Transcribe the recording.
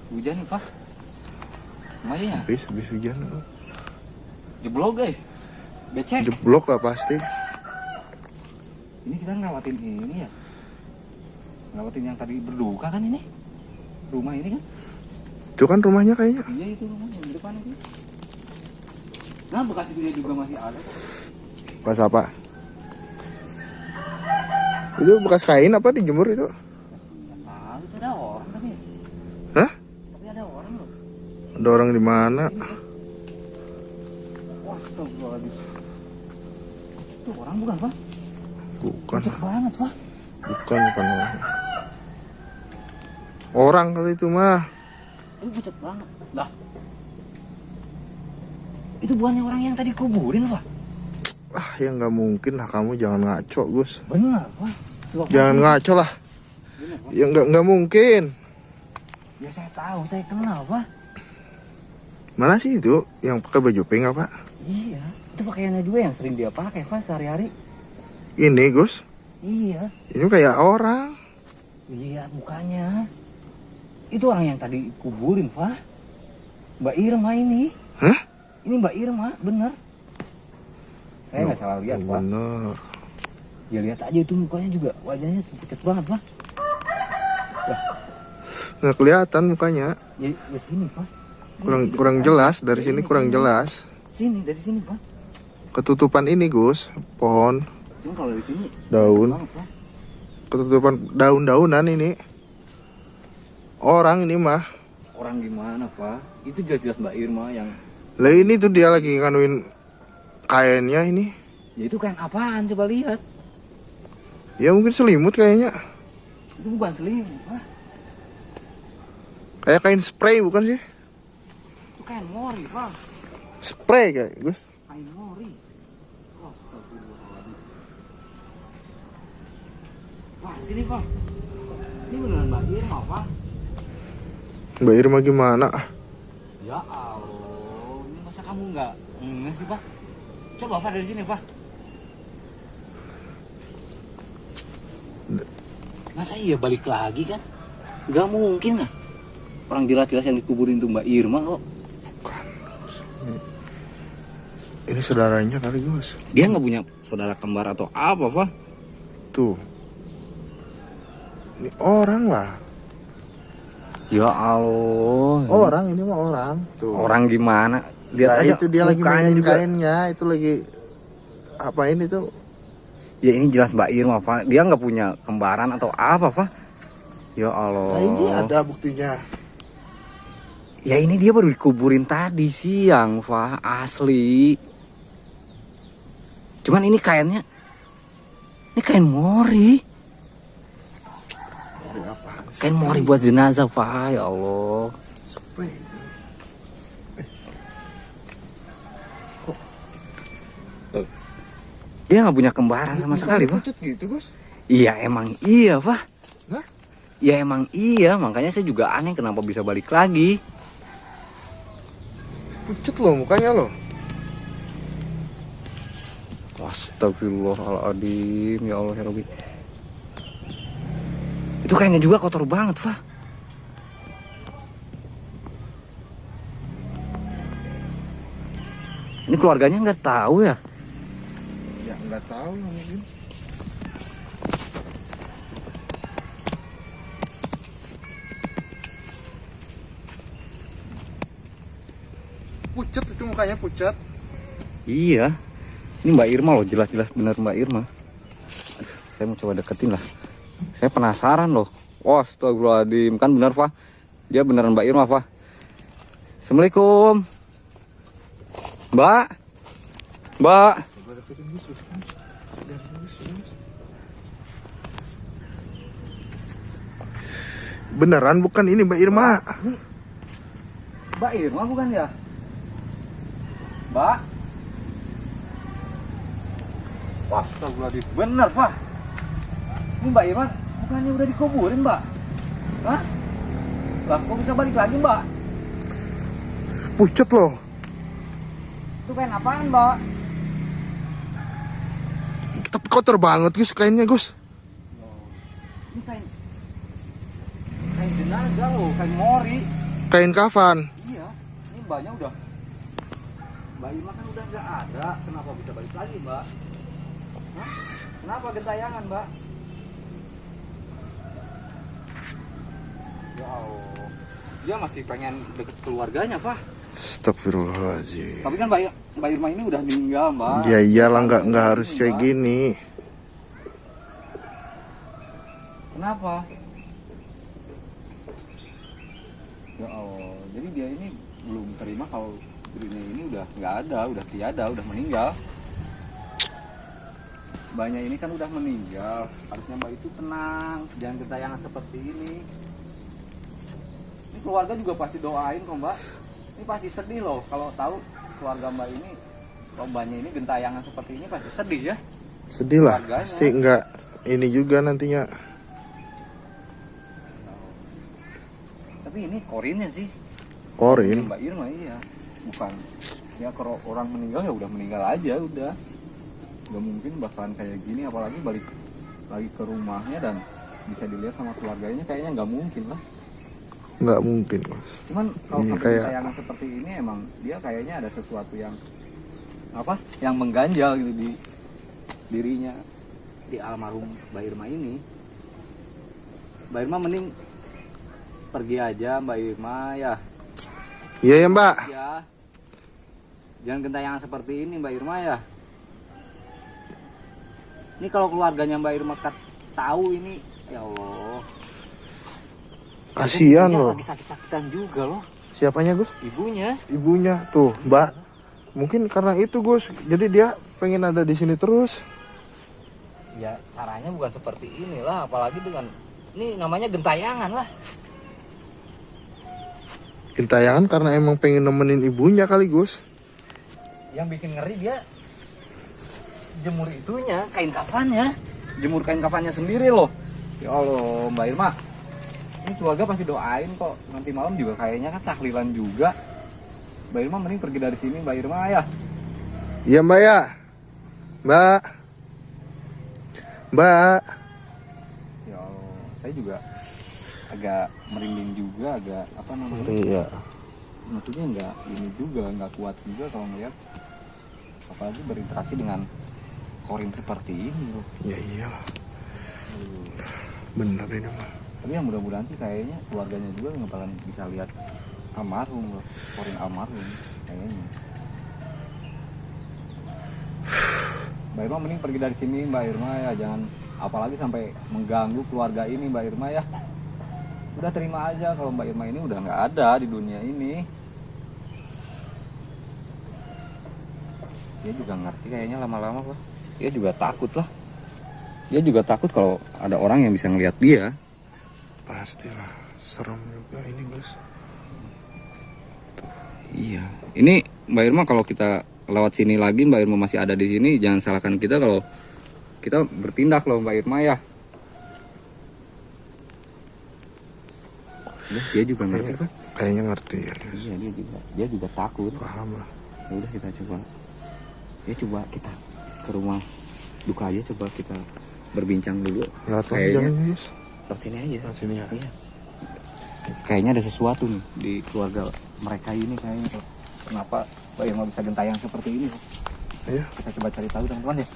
Hujan nih, Pak. Lumayan ya? Habis hujan. Jeblok, guys. Becek. Jeblok lah pasti. Ini kita ngelewatin ini ya. Ngelewatin yang tadi berduka kan ini? Rumah ini kan? Itu kan rumahnya kayaknya. Iya, itu rumah yang di depan itu. Nah, bekas itu juga masih ada. Bekas apa? Itu bekas kain apa dijemur itu? Nah, itu ada orang tapi. Hah? Tapi ada orang loh. Ada orang di mana? Wah, astagfirullahaladzim. Itu orang bukan, Pak? Bukan. Cocok banget, Pak. Bukan orang. Orang kali itu mah. Itu pucat banget. Lah. Itu bukannya orang yang tadi kuburin, Pak? Ah, ya nggak mungkin lah, kamu jangan ngaco, Gus. Benar, Pak. Jangan ngaco lah. Benar, Pak. Ya nggak mungkin. Ya saya tahu, saya kenal, Pak. Mana sih itu yang pakai baju pink apa? Iya, itu pakaiannya juga yang sering dia pakai, Pak, sehari-hari. Ini, Gus. Iya. Ini kayak orang. Lihat mukanya. Itu orang yang tadi kuburin, Pak. Mbak Irma ini. Hah? Ini Mbak Irma, bener. Saya nggak salah lihat, Pak. Bener. Ya lihat aja itu mukanya juga, wajahnya pucat banget, Pak. Nggak kelihatan mukanya. Ya sini, Pak. Kurang jelas, dari sini kurang jelas. Sini, dari sini, Pak. Ketutupan ini, Gus, pohon, Cuma kalau dari sini daun, banget, Pak. ketutupan daun-daunan ini. Orang ini mah. Orang gimana, Pak? Itu jelas-jelas Mbak Irma yang... Lah ini tuh dia lagi nganuin kainnya ini. Ya itu kan apaan, coba lihat. Ya mungkin selimut kayaknya. Itu bukan selimut, Pak. Kayak kain spray bukan sih? Itu kain mori, Pak. Spray kayak, Gus. Kain mori. Astagfirullahaladzim. Wah, sini, Pak. Ini beneran Mbak Irma, Pak. Mbak Irma gimana? Ya Allah, ini masa kamu nggak sih, Pak? Coba, Pak, dari sini, Pak. Masa iya balik lagi kan? Gak mungkin kan? Orang jelas-jelas yang dikuburin tuh Mbak Irma kok. Ini saudaranya kali, Gus. Dia nggak punya saudara kembar atau apa, Pak? Tuh. Ini orang lah. Ya Allah. Orang ini mah orang. Tuh. Orang gimana? Lihat Nah, aja itu dia lagi mukanya mainin juga. kainnya, itu lagi apain itu? Ya ini jelas Mbak Irma, Pak. Dia nggak punya kembaran atau apa, Pak? Ya Allah. Nah, ini ada buktinya. Ya ini dia baru dikuburin tadi siang, Pak. Asli. Cuman ini kainnya, ini kain mori. Kain mori buat jenazah, Pak. Ya Allah. Spray. Dia nggak punya kembaran sama sekali, Pak. Pucut gitu, Gus. Iya, emang iya, Pak. Hah? Ya emang iya, makanya saya juga aneh kenapa bisa balik lagi. Pucut loh mukanya loh. Astagfirullahaladzim, ya Allah ya Rabbi. Itu kayaknya juga kotor banget, Pak. Ini keluarganya nggak tahu ya? Ya nggak tahu lah mungkin. Pucat itu mukanya pucat. Iya. Ini Mbak Irma loh, jelas-jelas bener Mbak Irma. Aduh, saya mau coba deketin lah. Saya penasaran loh. Wah, astagfirullahaladzim. Kan bener, Pak. Dia beneran Mbak Irma, Pak. Assalamualaikum. Mbak. Mbak. Beneran bukan ini Mbak Irma. Ini Mbak Irma bukan ya? Mbak. Wah, astagfirullahaladzim. Bener, Pak. Ini Mbak Irma bukannya udah dikuburin, Mbak? Hah? Lah, kok bisa balik lagi, Mbak? Pucat loh. Itu kain apaan, Mbak? Tapi kotor banget Gus kainnya, Gus. Ini kain jenazah loh, kain mori. kain kafan. Iya, ini mbaknya udah. Mbak Irma kan udah nggak ada. Kenapa bisa balik lagi, Mbak? Hah? Kenapa gentayangan, Mbak? Ya Allah. Dia masih pengen deket keluarganya, Pak. Astagfirullahaladzim. Tapi kan Mbak Irma ini udah meninggal, Mbak. Ya iyalah, nggak harus kayak gini. Kenapa? Ya Allah. Jadi dia ini belum terima kalau dirinya ini udah nggak ada, udah tiada, udah meninggal. Mbaknya ini kan udah meninggal. Harusnya Mbak itu tenang, jangan gentayangan seperti ini. Ini keluarga juga pasti doain kok, Mbak. Ini pasti sedih loh kalau tahu keluarga Mbak ini, kalau Mbaknya ini gentayangan seperti ini pasti sedih ya. Sedih lah, Keluarganya. pasti nggak ini juga nantinya. Tapi ini korinnya sih. Korin. Mbak Irma iya. Bukan ya kalau orang meninggal ya udah meninggal aja udah. Gak mungkin bakalan kayak gini, apalagi balik lagi ke rumahnya dan bisa dilihat sama keluarganya, kayaknya nggak mungkin lah. Nggak mungkin, Mas. Cuman kalau Ini sampai kayak- tayangan seperti ini emang dia kayaknya ada sesuatu yang apa? Yang mengganjal gitu di dirinya, di almarhum Mbak Irma ini. Mbak Irma mending pergi aja, Mbak Irma ya. Iya ya, Mbak. Ya. Jangan gentayangan seperti ini, Mbak Irma ya. Ini kalau keluarganya Mbak Irma tahu ini, ya Allah. Kasihan Ibunya loh. lagi sakit-sakitan juga loh. Siapanya, Gus? Ibunya. Ibunya tuh, Mbak. Mungkin karena itu, Gus. Jadi dia pengen ada di sini terus. Ya caranya bukan seperti inilah, apalagi dengan ini namanya gentayangan lah. Gentayangan karena emang pengen nemenin ibunya kali, Gus. Yang bikin ngeri dia jemur itunya, kain kafannya. Jemur kain kafannya sendiri loh. Ya Allah, Mbak Irma. Ini keluarga pasti doain kok. Nanti malam juga kayaknya kan tahlilan juga. Mbak Irma mending pergi dari sini, Mbak Irma ya. Iya, Mbak ya. Mbak. Mbak. Ya Allah, saya juga agak merinding juga, agak apa namanya? Iya. Maksudnya nggak ini juga, nggak kuat juga kalau ngeliat, apalagi berinteraksi dengan korin seperti ini loh. Ya iyalah. Bener ini, Mbak. Tapi yang mudah-mudahan sih kayaknya keluarganya juga nggak bakalan bisa lihat almarhum loh, korin almarhum kayaknya. Mbak Irma mending pergi dari sini, Mbak Irma ya, jangan apalagi sampai mengganggu keluarga ini, Mbak Irma ya. Udah terima aja kalau Mbak Irma ini udah nggak ada di dunia ini. Dia juga ngerti kayaknya lama-lama kok. Dia juga takut lah. Dia juga takut kalau ada orang yang bisa ngelihat dia. Pastilah. Serem juga ini, Gus. Iya. Ini Mbak Irma kalau kita lewat sini lagi, Mbak Irma masih ada di sini, jangan salahkan kita kalau kita bertindak loh, Mbak Irma ya. Dia juga ngerti kan? Kayaknya ngerti ya, Gus. Iya, dia juga takut. Paham lah. Ya udah kita coba. Ya coba kita ke rumah duka aja, coba kita berbincang dulu. Lewat mana Kayaknya jalannya, Gus? lewat sini aja. Lewat sini ya. Iya. Kayaknya ada sesuatu nih di keluarga mereka ini kayaknya. Kenapa Mbak Irma bisa gentayang seperti ini? Iya. Kita coba cari tahu teman-teman ya.